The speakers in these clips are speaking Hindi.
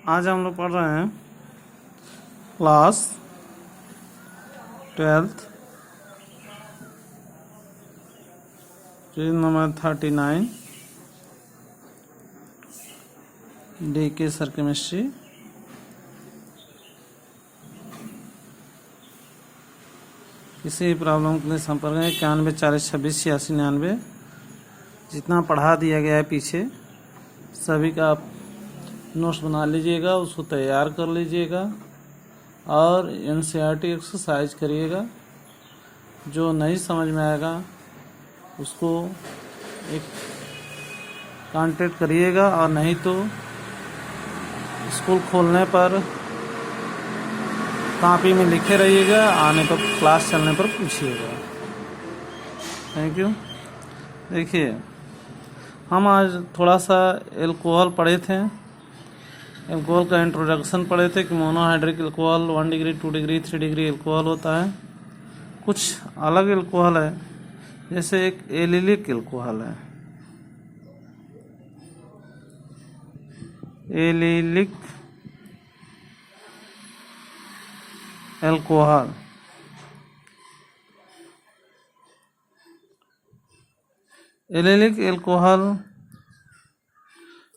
आज हम लोग पढ़ रहे हैं class 12th page number 39 D के सर केमिस्ट्री। किसी भी प्रॉब्लम के लिए संपर्क है 91 40 26 86 99। जितना पढ़ा दिया गया है पीछे सभी का आप नोट्स बना लीजिएगा, उसको तैयार कर लीजिएगा और एनसीईआरटी एक्सरसाइज करिएगा। जो नहीं समझ में आएगा उसको एक कांटेक्ट करिएगा और नहीं तो स्कूल खोलने पर कॉपी में लिखे रहिएगा, आने पर क्लास चलने पर पूछिएगा। Thank you. देखिए, हम आज थोड़ा सा एल्कोहल पढ़े थे। एल्कोहल का इंट्रोडक्शन पढ़े थे कि monohydric alcohol 1 degree 2 degree 3 degree alcohol होता है। कुछ अलग एल्कोहल है, जैसे एक एलिलिक एल्कोहल है। एलिलिक एल्कोहल एलिलिक एल्कोहल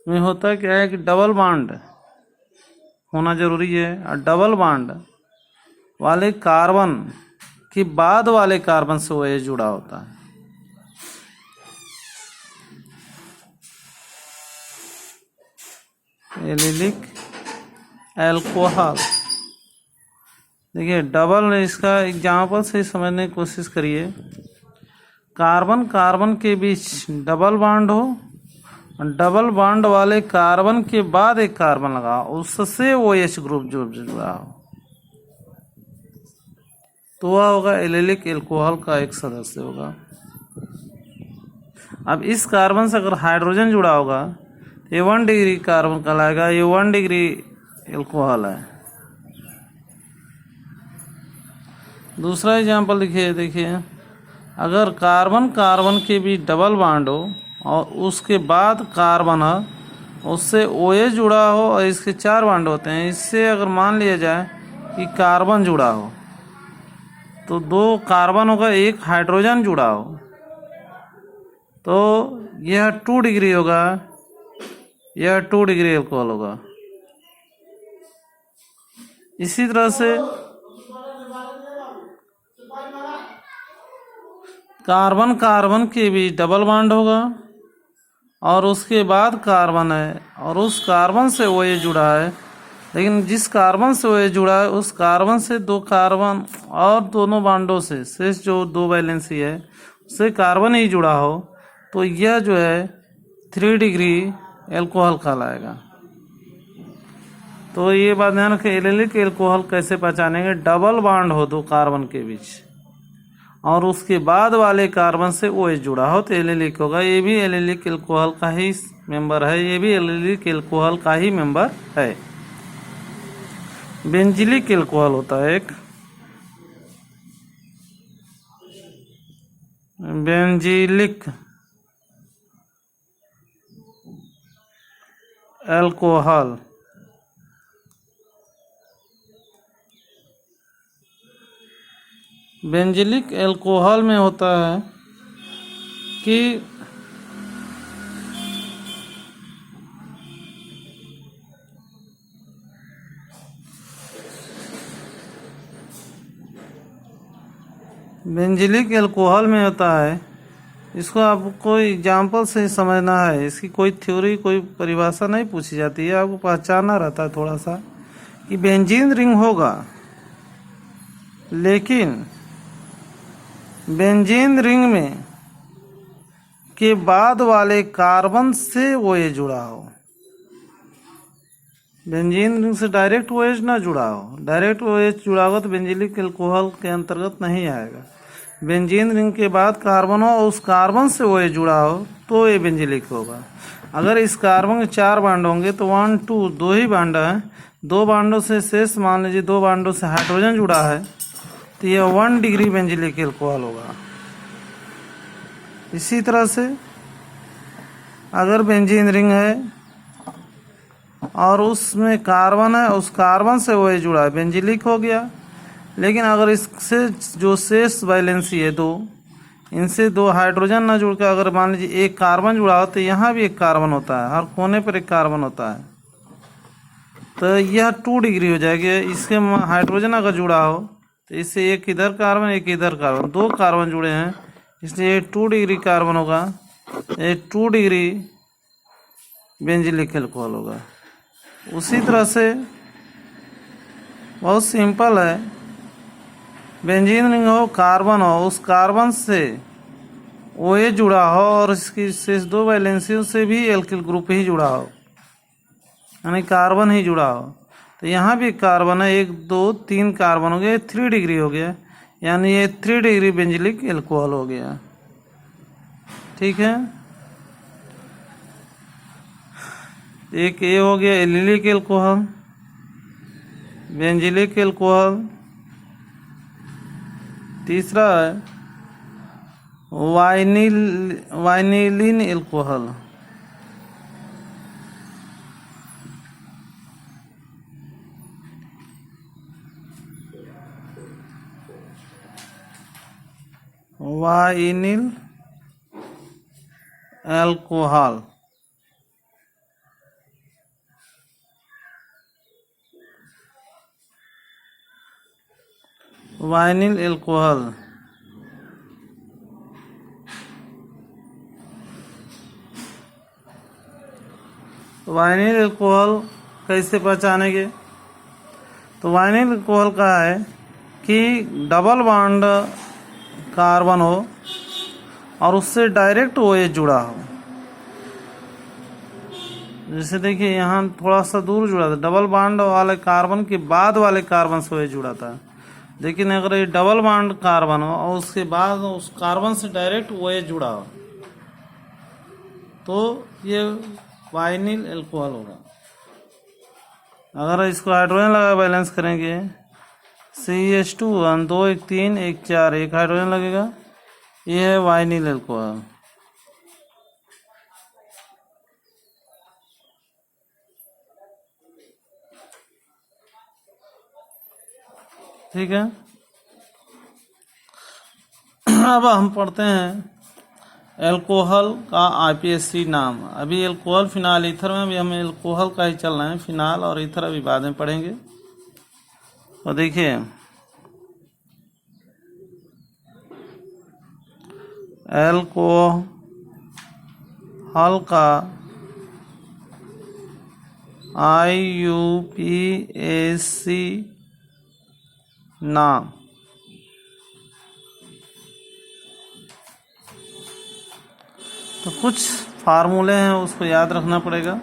में होता क्या है कि डबल बॉन्ड होना जरूरी है, और डबल बॉन्ड वाले कार्बन के बाद वाले कार्बन से OH जुड़ा होता है। एलिलिक एल्कोहल देखिए, डबल, इसका एग्जाम्पल से समझने की कोशिश करिए। कार्बन कार्बन के बीच डबल बॉन्ड हो, डबल बॉन्ड वाले कार्बन के बाद एक कार्बन लगा, उससे OH ग्रुप जो जुड़ा हो तो वह होगा एलिलिक एल्कोहल का एक सदस्य होगा। अब इस कार्बन से अगर हाइड्रोजन जुड़ा होगा तो ये 1 डिग्री कार्बन कहलाएगा, ये 1 डिग्री एल्कोहल है। दूसरा एग्जाम्पल देखिए, अगर कार्बन कार्बन के बीच डबल बॉन्ड हो और उसके बाद कार्बन है, उससे OH जुड़ा हो और इसके 4 बॉन्ड होते हैं, इससे अगर मान लिया जाए कि कार्बन जुड़ा हो तो 2 कार्बन होगा, 1 हाइड्रोजन जुड़ा हो तो यह 2 डिग्री होगा, यह 2 डिग्री एल्कोहल होगा। इसी तरह से कार्बन कार्बन के बीच डबल बॉन्ड होगा और उसके बाद कार्बन है और उस कार्बन से OH जुड़ा है, लेकिन जिस कार्बन से OH जुड़ा है उस कार्बन से 2 कार्बन और दोनों बॉन्डों से शेष जो 2 वैलेंसी है उससे कार्बन ही जुड़ा हो तो यह जो है 3 डिग्री एल्कोहल कहलाएगा। तो ये बात ध्यान रखें, एलिलिक एल्कोहल कैसे पहचानेंगे? डबल बॉन्ड हो 2 कार्बन के बीच और उसके बाद वाले कार्बन से OH जुड़ा हो तो एलिलिक होगा। ये भी एलिलिक एल्कोहल का ही मेंबर है, ये भी एलिलिक एल्कोहल का ही मेंबर है। बेंजिलिक एल्कोहल होता है एक, बेंजिलिक एल्कोहल बेंजिलिक एल्कोहल में होता है कि बेंजिलिक एल्कोहल में होता है, इसको आपको एग्जाम्पल से समझना है, इसकी कोई थ्योरी कोई परिभाषा नहीं पूछी जाती है, आपको पहचानना रहता है थोड़ा सा कि बेंजीन रिंग होगा, लेकिन बेंजीन रिंग में के बाद वाले कार्बन से OH जुड़ा हो। बेंजीन रिंग से डायरेक्ट OH ना जुड़ा हो, डायरेक्ट OH जुड़ा होगा तो बेंजिलिक एल्कोहल के अंतर्गत नहीं आएगा। बेंजीन रिंग के बाद कार्बन हो और उस कार्बन से OH जुड़ा हो तो ये बेंजिलिक होगा। अगर इस कार्बन के 4 बॉन्ड होंगे तो 1 2 2 ही बॉन्ड है, 2 बॉन्डों से शेष मान लीजिए 2 बॉन्डों से हाइड्रोजन जुड़ा है तो यह 1 डिग्री बेंजिलिक एल्कोहल होगा। इसी तरह से अगर बेंजीन रिंग है और उसमें कार्बन है, उस कार्बन से OH जुड़ा है, बेंजिलिक हो गया। लेकिन अगर इससे जो शेष वैलेंसी है दो, इनसे दो हाइड्रोजन ना जुड़ कर अगर मान लीजिए एक कार्बन जुड़ा हो तो यहाँ भी एक कार्बन होता है, हर कोने पर एक कार्बन होता है, तो यह 2 डिग्री हो जाएगी। इसके हाइड्रोजन अगर जुड़ा हो तो इससे एक इधर कार्बन एक इधर कार्बन, 2 कार्बन जुड़े हैं, इसलिए 2 डिग्री कार्बन होगा, ये 2 डिग्री बेंजिलिक अल्कोहल होगा। उसी तरह से बहुत सिंपल है, बेंजीन रिंग हो, कार्बन हो, उस कार्बन से OH जुड़ा हो और इसकी शेष 2 वैलेंसियों से भी एल्किल ग्रुप ही जुड़ा हो, यानी कार्बन ही जुड़ा हो। तो यहाँ भी कार्बन है, 1 2 3 कार्बन हो गया, 3 डिग्री हो गया, यानी ये 3 डिग्री बेंजिलिक एल्कोहल हो गया। ठीक है, एक ये हो गया एलिलिक एल्कोहल, बेंजिलिक एल्कोहल। तीसरा है vanillin alcohol, vinyl alcohol. Vinyl alcohol vinyl alcohol कैसे पहचानेंगे? तो वाइनिल एल्कोहल का है कि डबल बॉन्ड कार्बन हो और उससे डायरेक्ट OH जुड़ा हो। जैसे देखिए यहाँ थोड़ा सा दूर जुड़ा था, डबल बॉन्ड वाले कार्बन के बाद वाले कार्बन से OH जुड़ा था, लेकिन अगर ये डबल बॉन्ड कार्बन हो और उसके बाद उस कार्बन से डायरेक्ट OH जुड़ा हो तो ये वाइनिल एल्कोहल होगा। अगर इसको हाइड्रोजन लगा बैलेंस करेंगे, CH2 2 1 3 1 4, एक हाइड्रोजन लगेगा, ये है वाइनिल एल्कोहल। ठीक है, अब हम पढ़ते हैं एल्कोहल का IPSC नाम। अभी एल्कोहल फिनाल ईथर में भी हमें एल्कोहल का ही चलना है, फिनाल और ईथर अभी बाद में पढ़ेंगे। तो देखिए एल्कोहल का IUPAC नाम तो कुछ फार्मूले हैं उसको याद रखना पड़ेगा।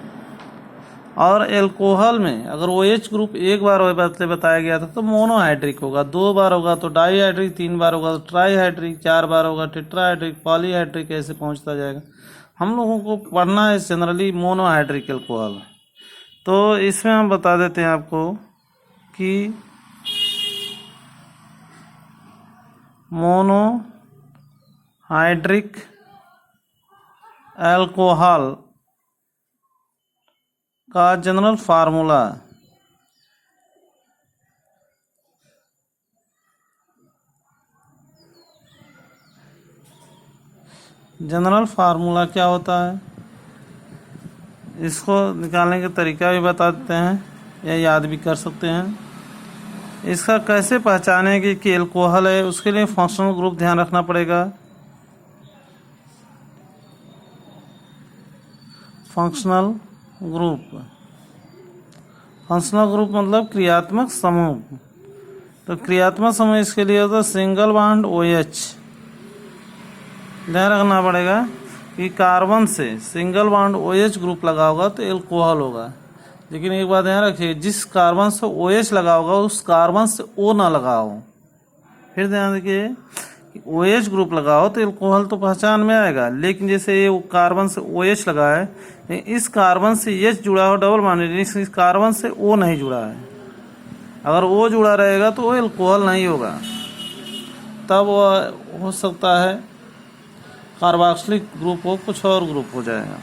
और एल्कोहल में अगर OH ग्रुप एक बार बताया गया था तो मोनोहाइड्रिक होगा, 2 बार होगा तो डाईहाइड्रिक, 3 बार होगा तो ट्राईहाइड्रिक, 4 बार होगा टेट्राहाइड्रिक, पॉलीहाइड्रिक, ऐसे पहुंचता जाएगा। हम लोगों को पढ़ना है जनरली मोनोहाइड्रिक एल्कोहल। तो इसमें हम बता देते हैं आपको कि मोनोहाइड्रिक एल्कोहल का जनरल फार्मूला क्या होता है, इसको निकालने का तरीका भी बता देते हैं या याद भी कर सकते हैं। इसका कैसे पहचानेंगे कि एल्कोहल है, उसके लिए फंक्शनल ग्रुप ध्यान रखना पड़ेगा। फंक्शनल ग्रुप मतलब क्रियात्मक समूह। तो क्रियात्मक समूह इसके लिए होता है सिंगल बॉन्ड OH। ध्यान रखना पड़ेगा कि कार्बन से सिंगल बॉन्ड OH ग्रुप लगा होगा तो एल्कोहल होगा, लेकिन एक बात ध्यान रखिए, जिस कार्बन से OH लगा होगा उस कार्बन से O ना लगा हो। फिर ध्यान रखिए कि OH ग्रुप लगा हो तो एल्कोहल तो पहचान में आएगा, लेकिन जैसे ये कार्बन से OH लगा है, इस कार्बन से H जुड़ा हो डबल बॉन्ड, इस कार्बन से O नहीं जुड़ा है। अगर O जुड़ा रहेगा तो वो एल्कोहल नहीं होगा, तब वो हो सकता है कार्बोक्सिलिक ग्रुप हो, कुछ और ग्रुप हो जाएगा।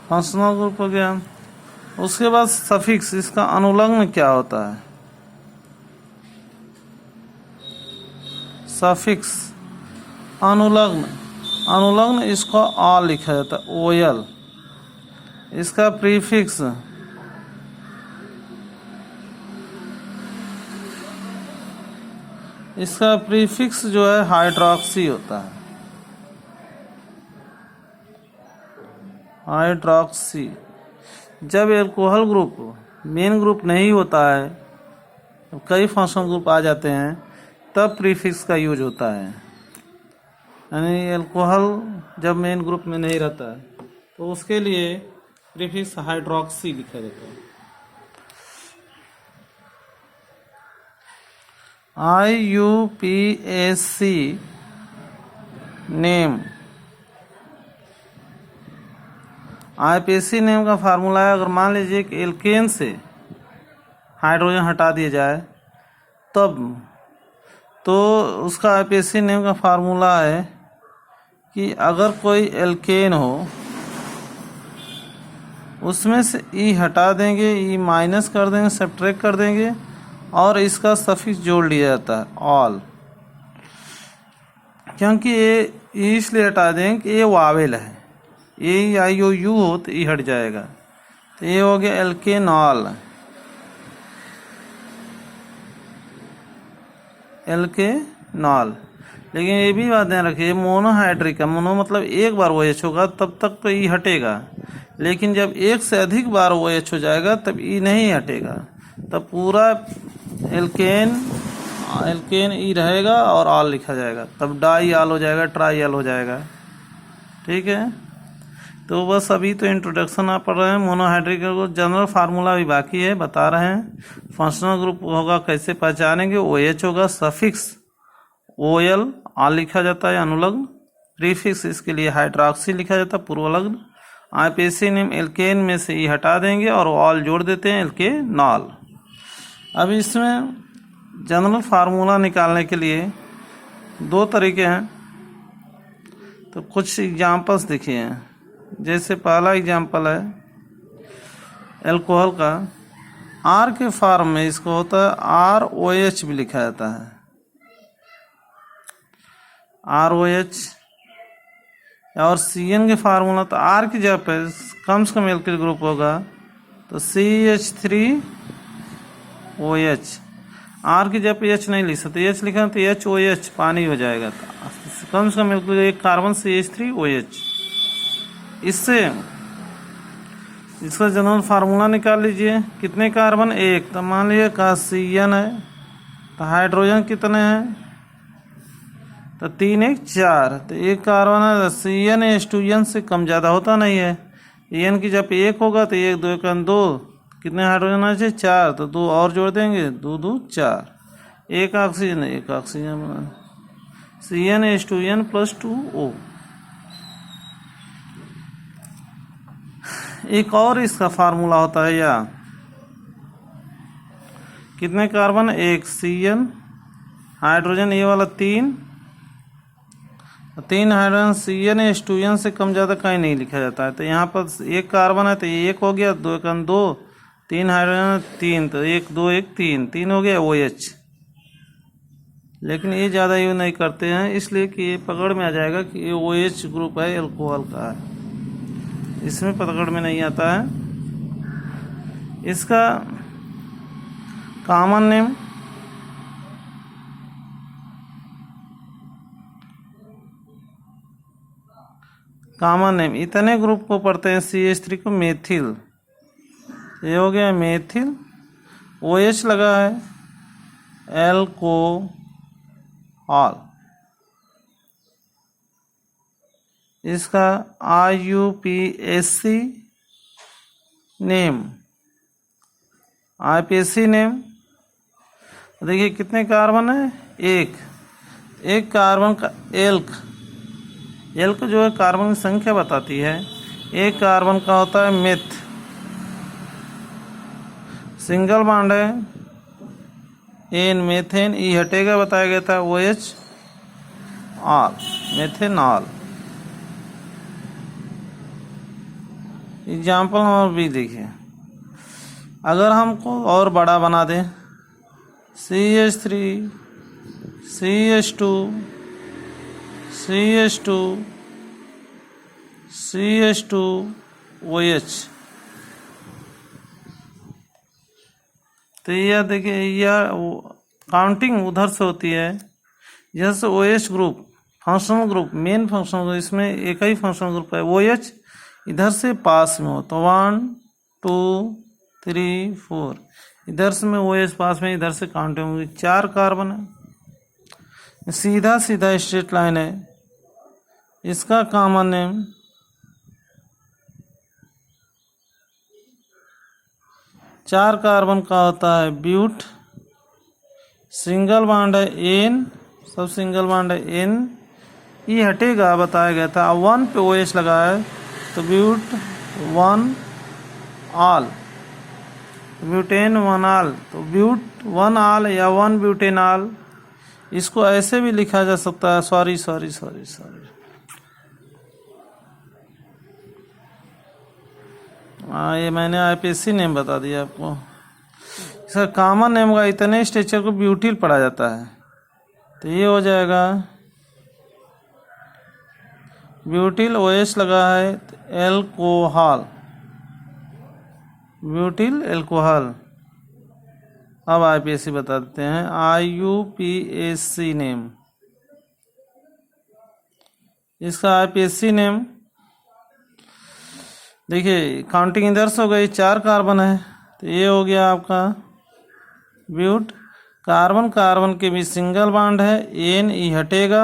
फंक्शनल ग्रुप हो गया। उसके बाद सफिक्स, इसका अनुलग्न क्या होता है? सफिक्स अनुलग्न, अनुलग्न इसको आ लिखा जाता है, ओयल। इसका प्रीफिक्स, इसका प्रीफिक्स जो है हाइड्रॉक्सी होता है, हाइड्रॉक्सी। जब एल्कोहल ग्रुप मेन ग्रुप नहीं होता है, कई फंक्शनल ग्रुप आ जाते हैं, तब प्रीफिक्स का यूज होता है। यानी एल्कोहल जब मेन ग्रुप में नहीं रहता है तो उसके लिए प्रीफिक्स हाइड्रॉक्सी लिखा जाता है। IUPAC नेम, IUPAC नेम का फार्मूला है, अगर मान लीजिए कि एल्केन से हाइड्रोजन हटा दिया जाए तब, तो उसका IUPAC नेम का फार्मूला है कि अगर कोई एल्केन हो उसमें से ई हटा देंगे, ई माइनस कर देंगे, सब्ट्रैक्ट कर देंगे और इसका सफिक्स जोड़ लिया जाता है ऑल, क्योंकि ये इसलिए हटा देंगे कि ये वावेल है, ए आई ओ यू हो तो ई हट जाएगा, तो ये हो गया एल्केनॉल, एल्केनॉल। लेकिन ये भी बात ध्यान रखिए, मोनोहाइड्रिक है, मोनो मतलब एक बार OH होगा तब तक तो ई हटेगा, लेकिन जब एक से अधिक बार OH हो जाएगा तब ई नहीं हटेगा, तब पूरा एल्केन ई रहेगा और ऑल लिखा जाएगा, तब डाई ऑल हो जाएगा, ट्राई ऑल हो जाएगा। ठीक है, तो बस अभी तो इंट्रोडक्शन आप पढ़ रहे हैं। मोनोहाइड्रिक को जनरल फार्मूला भी बाकी है, बता रहे हैं। फंक्शनल ग्रुप होगा कैसे पहचानेंगे, OH होगा, सफिक्स OL ऑल लिखा जाता है अनुलग्न, प्रीफिक्स इसके लिए हाइड्रॉक्सी लिखा जाता है पूर्वलग्न। IUPAC नेम एल्केन में से ई हटा देंगे और ऑल जोड़ देते हैं, एल्केनॉल। अब इसमें जनरल फार्मूला निकालने के लिए दो तरीके हैं, तो कुछ एग्जाम्पल्स देखिए हैं। जैसे पहला एग्जाम्पल है एल्कोहल का, आर के फॉर्म में इसको होता है ROH भी लिखा जाता है, ROH। और CN के फार्मूला, तो R की जगह पे कम से कम एल्किल ग्रुप होगा तो CH3OH। R की जगह पे H नहीं लिख सकते, H लिखा तो HOH पानी हो जाएगा, तो कम से कम एक कार्बन CH3OH। इससे इसका जनरल फार्मूला निकाल लीजिए, कितने कार्बन, एक, तो मान लीजिए का CN है, तो हाइड्रोजन कितने हैं, तो 3 1 4, तो एक कार्बन है, CN H2N से कम ज़्यादा होता नहीं है। N की जब 1 होगा तो 1 2 1 2, कितने हाइड्रोजन आना चाहिए, 4, तो 2 और जोड़ देंगे, 2 2 4, एक ऑक्सीजन बना, CN H2N + 2O। एक और इसका फार्मूला होता है, या कितने कार्बन, एक, CN हाइड्रोजन ये वाला 3 हाइड्रोजन, CN H2N से कम ज़्यादा कहीं नहीं लिखा जाता है, तो यहाँ पर एक कार्बन है तो ये 1 हो गया, 2 1 2, 3 हाइड्रोजन 3, तो 1 2 1 3 हो गया OH। लेकिन ये ज़्यादा यूज नहीं करते हैं, इसलिए कि ये पकड़ में आ जाएगा कि ये OH ग्रुप है, एल्कोहल का है, इसमें पकड़ में नहीं आता है। इसका कॉमन नेम इतने ग्रुप को पढ़ते हैं, CH3 को मेथिल, ये हो गया मेथिल, OH लगा है, एल्कोहल। इसका IUPAC नेम, देखिए कितने कार्बन है, एक कार्बन का एल्क जो है कार्बन की संख्या बताती है, एक कार्बन का होता है मेथ, सिंगल बॉन्ड है, एन मेथेन, ई हटेगा बताया गया था, OH all, methanol. Example number 20 देखिए, अगर हमको और बड़ा बना दें CH3 CH2 CH2 CH2 OH, तो यह देखिए यह काउंटिंग उधर से होती है। जैसे OH group functional group main functional group, इसमें एक ही फंक्शनल ग्रुप है। OH इधर से पास में हो तो 1 2 3 4, इधर से में OH पास में, इधर से काउंटिंग होगी। 4 कार्बन है, सीधा सीधा स्ट्रेट लाइन है। इसका कॉमन नेम चार कार्बन का होता है ब्यूट, सिंगल बॉन्ड है N, सब सिंगल बॉन्ड है N, ये हटेगा बताया गया था। 1 पे OH लगा है तो ब्यूट 1 ऑल, ब्यूटेन 1 ऑल, तो ब्यूट 1 ऑल या 1 ब्यूटेन ऑल। इसको ऐसे भी लिखा जा सकता है, सॉरी हाँ, ये मैंने IPSC नेम बता दिया आपको। इसका कॉमन नेम का इतने स्ट्रक्चर को ब्यूटिल पढ़ा जाता है, तो ये हो जाएगा ब्यूटिल OH लगा है एल्कोहल, ब्यूटिल एल्कोहल। अब IPSC बता देते हैं, IUPAC नेम। इसका IPSC नेम देखिए, काउंटिंग इधर से हो गई, 4 कार्बन है तो ये हो गया आपका ब्यूट। कार्बन कार्बन के भी सिंगल बॉन्ड है, N E हटेगा,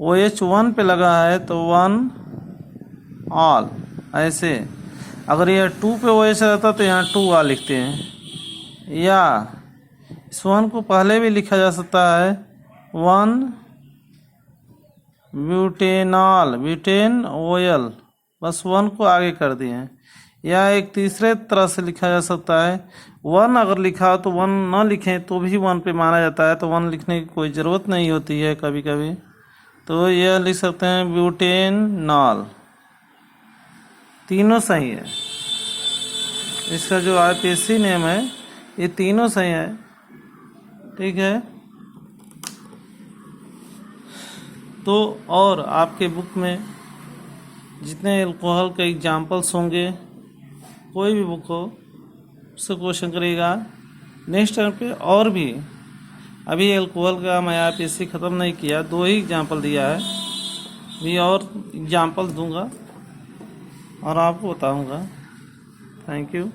OH 1 पे लगा है तो 1 ऑल। ऐसे अगर यह 2 पे OH रहता तो यहाँ 2 ऑल लिखते हैं, या इस 1 को पहले भी लिखा जा सकता है 1 ब्यूटेनॉल, ब्यूटेन OL, बस 1 को आगे कर दिए हैं। या एक तीसरे तरह से लिखा जा सकता है, 1 अगर लिखा हो तो 1 ना लिखें तो भी 1 पे माना जाता है, तो 1 लिखने की कोई ज़रूरत नहीं होती है कभी कभी, तो यह लिख सकते हैं ब्यूटेनॉल। तीनों सही है, इसका जो IPSC नेम है ये तीनों सही है, ठीक है। तो और आपके बुक में जितने एल्कोहल के एग्जाम्पल्स होंगे, कोई भी बुक हो उससे क्वेश्चन करेगा नेक्स्ट टाइम पे। और भी अभी एल्कोहल का मैं IPSC ख़त्म नहीं किया, 2 ही एग्जाम्पल दिया है, भी और एग्जाम्पल दूंगा और आपको बताऊंगा। Thank you.